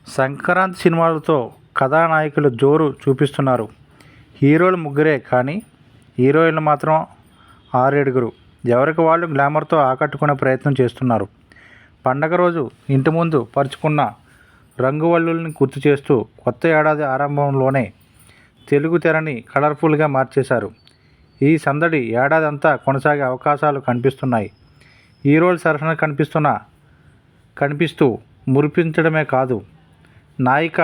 సంక్రాంతి సినిమాలతో కథానాయకులు జోరు చూపిస్తున్నారు. హీరోలు ముగ్గురే కానీ హీరోయిన్లు మాత్రం 6-7. ఎవరికి వాళ్ళు గ్లామర్తో ఆకట్టుకునే ప్రయత్నం చేస్తున్నారు. పండగ రోజు ఇంటి ముందు పరుచుకున్న రంగువల్లుల్ని గుర్తు చేస్తూ కొత్త ఏడాది ఆరంభంలోనే తెలుగు తెరని కలర్ఫుల్గా మార్చేశారు. ఈ సందడి ఏడాది అంతా కొనసాగే అవకాశాలు కనిపిస్తున్నాయి. హీరోల సరసన కనిపిస్తూ మురిపించడమే కాదు, నాయిక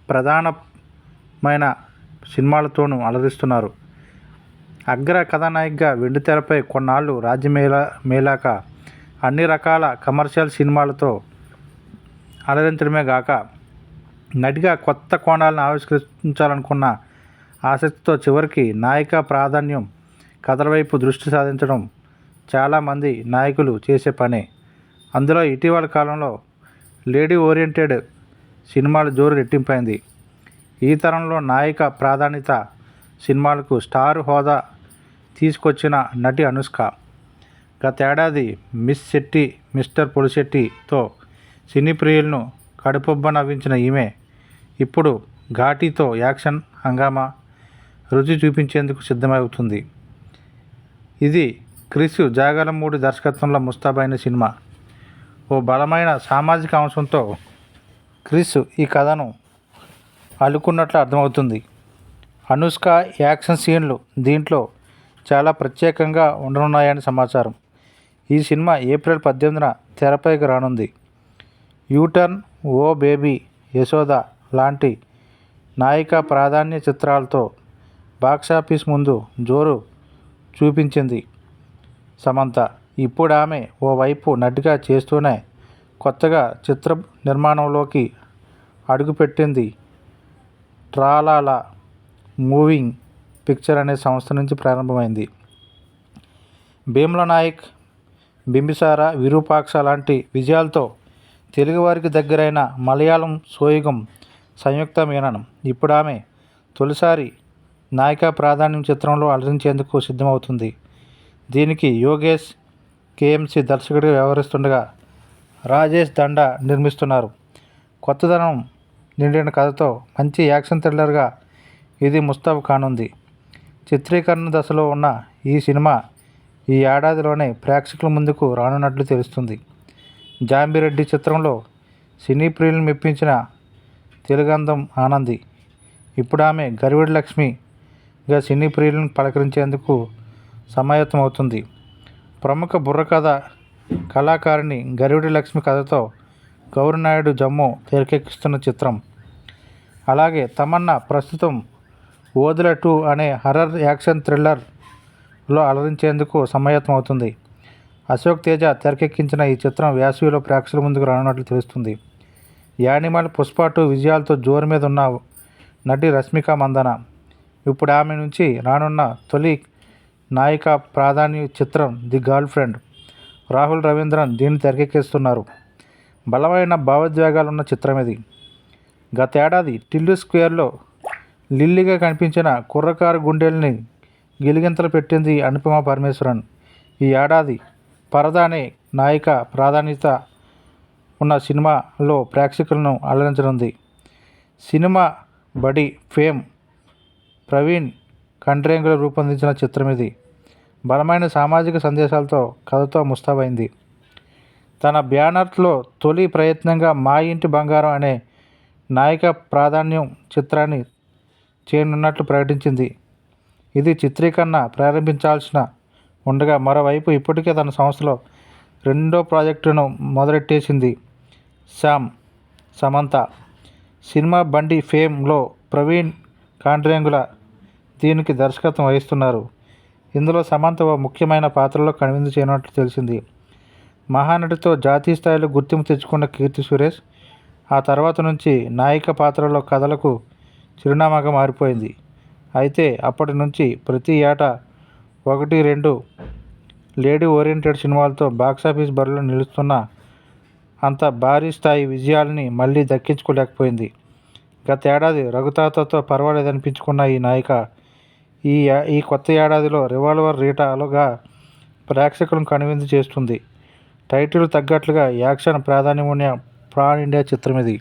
ప్రధానమైన సినిమాలతోనూ అలరిస్తున్నారు. అగ్ర కథానాయికగా వెండితెరపై కొన్నాళ్ళు రాజ్యమేలాక అన్ని రకాల కమర్షియల్ సినిమాలతో అలరించడమే గాక, నటిగా కొత్త కోణాలను ఆవిష్కరించాలనుకున్న ఆసక్తితో చివరికి నాయిక ప్రాధాన్యం కథల వైపు దృష్టి సాధించడం చాలామంది నాయకులు చేసే పనే. అందులో ఇటీవల కాలంలో లేడీ ఓరియంటెడ్ సినిమాల జోరు రెట్టింపైంది. ఈ తరంలో నాయిక ప్రాధాన్యత సినిమాలకు స్టార్ హోదా తీసుకొచ్చిన నటి అనుష్క. గతేడాది మిస్ శెట్టి మిస్టర్ పొలిశెట్టితో సినీ ప్రియులను కడుపుబ్బ నవ్వించిన ఈమె ఇప్పుడు ఘాటీతో యాక్షన్ హంగామా రుచి చూపించేందుకు సిద్ధమవుతుంది. ఇది క్రిష్ జాగర్లమూడి దర్శకత్వంలో ముస్తాబైన సినిమా. ఓ బలమైన సామాజిక అంశంతో క్రిష్ ఈ కథను అల్లుకున్నట్లు అర్థమవుతుంది. అనుష్క యాక్షన్ సీన్లు దీంట్లో చాలా ప్రత్యేకంగా ఉండనున్నాయని సమాచారం. ఈ సినిమా ఏప్రిల్ 18న తెరపైకి రానుంది. యూటర్న్, ఓ బేబీ, యశోద లాంటి నాయిక ప్రాధాన్య చిత్రాలతో బాక్సాఫీస్ ముందు జోరు చూపించింది సమంత. ఇప్పుడు ఆమె ఓ వైపు నటిగా చేస్తూనే కొత్తగా చిత్ర నిర్మాణంలోకి అడుగుపెట్టింది. ట్రాలాలా మూవింగ్ పిక్చర్ అనే సంస్థ నుంచి ప్రారంభమైంది. భీమ్లా నాయక్, బింబిసార, విరూపాక్ష లాంటి విజయాలతో తెలుగువారికి దగ్గరైన మలయాళం సోయగం సంయుక్త మీనన్ ఇప్పుడు ఆమె తొలిసారి నాయిక ప్రాధాన్యం చిత్రంలో అలరించేందుకు సిద్ధమవుతుంది. దీనికి యోగేష్ కేఎంసి దర్శకుడిగా వ్యవహరిస్తుండగా రాజేష్ దండా నిర్మిస్తున్నారు. కొత్తదనం నిండిన కథతో మంచి యాక్షన్ థ్రిల్లర్గా ఇది ముస్తాబు కానుంది. చిత్రీకరణ దశలో ఉన్న ఈ సినిమా ఈ ఏడాదిలోనే ప్రేక్షకుల ముందుకు రానున్నట్లు తెలుస్తుంది. జాంబిరెడ్డి చిత్రంలో సినీ ప్రియులను మెప్పించిన తెలుగందం ఆనంది ఇప్పుడు ఆమె గరివిడి లక్ష్మిగా సినీ ప్రియులను పలకరించేందుకు సమాయత్తమవుతుంది. ప్రముఖ బుర్రకథ కళాకారిణి గరివిడి లక్ష్మి కథతో గౌరినాయుడు జమ్ము తెరకెక్కిస్తున్న చిత్రం. అలాగే తమన్నా ప్రస్తుతం ఓదెల 2 అనే హర్రర్ యాక్షన్ థ్రిల్లర్లో అలరించేందుకు సమాయత్తమవుతుంది. అశోక్ తేజ తెరకెక్కించిన ఈ చిత్రం వేసవిలో ప్రేక్షకుల ముందుకు రానున్నట్లు తెలుస్తుంది. యానిమల్, పుష్ప 2 విజయాలతో జోరు మీద ఉన్న నటి రష్మిక మందన ఇప్పుడు ఆమె నుంచి రానున్న తొలి నాయిక ప్రాధాన్య చిత్రం the girl friend. Rahul Ravindran దీన్ని తెరకెక్కిస్తున్నారు. బలమైన భావోద్వేగాలున్న చిత్రం ఇది. గతేడాది టిల్లు స్క్వేర్లో లిల్లీగా కనిపించిన కుర్రకారు గుండెల్ని గిలిగింతలు పెట్టింది అనుపమ పరమేశ్వరన్. ఈ ఏడాది పరదా అనే నాయిక ప్రాధాన్యత ఉన్న సినిమాలో ప్రేక్షకులను అలరించనుంది. సినిమా బడి ఫేమ్ ప్రవీణ్ కండ్రేంగులు రూపొందించిన చిత్రం ఇది. బలమైన సామాజిక సందేశాలతో కథతో ముస్తాబైంది. తన బ్యానర్లో తొలి ప్రయత్నంగా మా ఇంటి బంగారం అనే నాయిక ప్రాధాన్యం చిత్రాన్ని చేయనున్నట్లు ప్రకటించింది. ఇది చిత్రీకరణ ప్రారంభించాల్సిన ఉండగా మరోవైపు ఇప్పటికే తన సంస్థలో రెండో ప్రాజెక్టును మొదలెట్టేసింది. సమంత సినిమా బండి ఫేమ్లో ప్రవీణ్ కాండ్రేంగుల దీనికి దర్శకత్వం వహిస్తున్నారు. ఇందులో సమంత ఓ ముఖ్యమైన పాత్రలో కనువిందు చేయనున్నట్లు తెలిసింది. మహానటితో జాతీయ స్థాయిలో గుర్తింపు తెచ్చుకున్న కీర్తి సురేష్ ఆ తర్వాత నుంచి నాయిక పాత్రలో కథలకు చిరునామాగా మారిపోయింది. అయితే అప్పటి నుంచి ప్రతి ఏటా 1-2 లేడీ ఓరియంటెడ్ సినిమాలతో బాక్సాఫీస్ బరిలో నిలుస్తున్న అంత భారీ స్థాయి విజయాల్ని మళ్ళీ దక్కించుకోలేకపోయింది. గతేడాది రఘుతాతతో పర్వాలేదనిపించుకున్న ఈ నాయిక ఈ కొత్త ఏడాదిలో రివాల్వర్ రీటాలుగా ప్రేక్షకులను కనువిందు చేస్తుంది. టైటిల్ తగ్గట్లుగా యాక్షన్ ప్రాధాన్యం ఉన్న పాన్ ఇండియా చిత్రం ఇది.